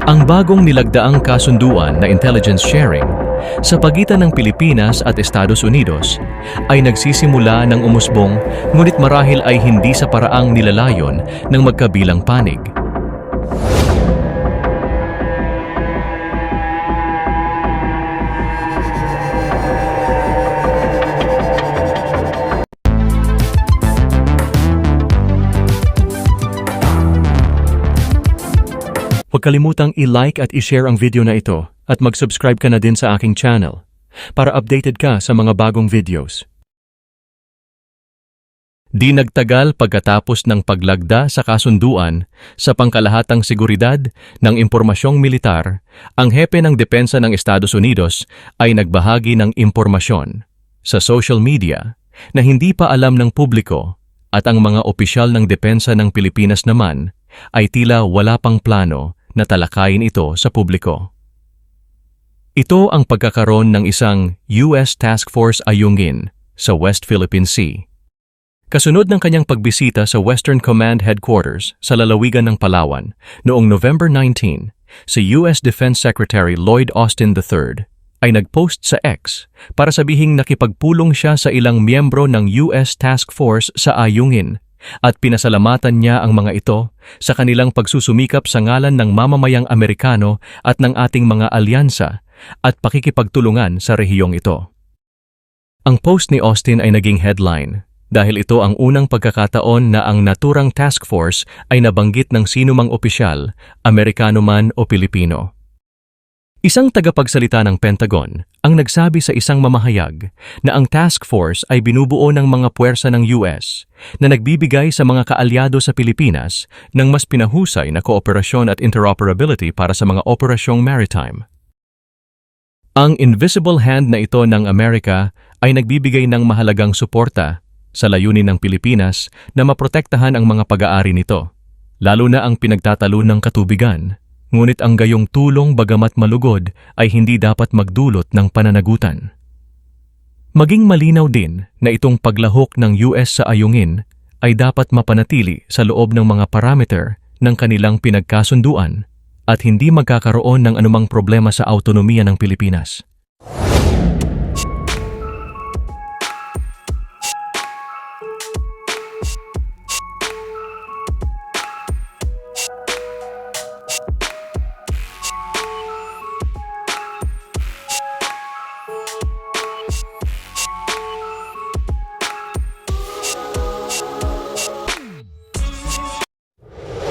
Ang bagong nilagdaang kasunduan na intelligence sharing sa pagitan ng Pilipinas at Estados Unidos ay nagsisimula ng umusbong, ngunit marahil ay hindi sa paraang nilalayon ng magkabilang panig. Huwag kalimutang i-like at i-share ang video na ito at mag-subscribe ka na din sa aking channel para updated ka sa mga bagong videos. Di nagtagal pagkatapos ng paglagda sa kasunduan sa pangkalahatang seguridad ng impormasyong militar, ang hepe ng depensa ng Estados Unidos ay nagbahagi ng impormasyon sa social media na hindi pa alam ng publiko, at ang mga opisyal ng depensa ng Pilipinas naman ay tila wala pang plano na talakayin ito sa publiko. Ito ang pagkakaroon ng isang US Task Force Ayungin sa West Philippine Sea. Kasunod ng kanyang pagbisita sa Western Command Headquarters sa lalawigan ng Palawan noong November 19, si US Defense Secretary Lloyd Austin III ay nagpost sa X para sabihing nakipagpulong siya sa ilang miyembro ng US Task Force sa Ayungin at pinasalamatan niya ang mga ito sa kanilang pagsusumikap sa ngalan ng mamamayang Amerikano at ng ating mga alyansa at pakikipagtulungan sa rehiyong ito. Ang post ni Austin ay naging headline dahil ito ang unang pagkakataon na ang naturang task force ay nabanggit ng sinumang opisyal, Amerikano man o Pilipino. Isang tagapagsalita ng Pentagon ang nagsabi sa isang mamahayag na ang task force ay binubuo ng mga puwersa ng US na nagbibigay sa mga kaalyado sa Pilipinas ng mas pinahusay na kooperasyon at interoperability para sa mga operasyong maritime. Ang invisible hand na ito ng Amerika ay nagbibigay ng mahalagang suporta sa layunin ng Pilipinas na maprotektahan ang mga pag-aari nito, lalo na ang pinagtatalo ng katubigan. Ngunit ang gayong tulong bagamat malugod ay hindi dapat magdulot ng pananagutan. Maging malinaw din na itong paglahok ng US sa Ayungin ay dapat mapanatili sa loob ng mga parameter ng kanilang pinagkasunduan at hindi magkakaroon ng anumang problema sa autonomiya ng Pilipinas.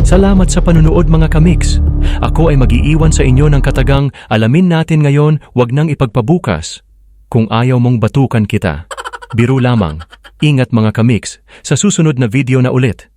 Salamat sa panunood mga kamix. Ako ay mag-iiwan sa inyo ng katagang alamin natin ngayon, wag nang ipagpabukas. Kung ayaw mong batukan kita. Biro lamang. Ingat mga kamix, sa susunod na video na ulit.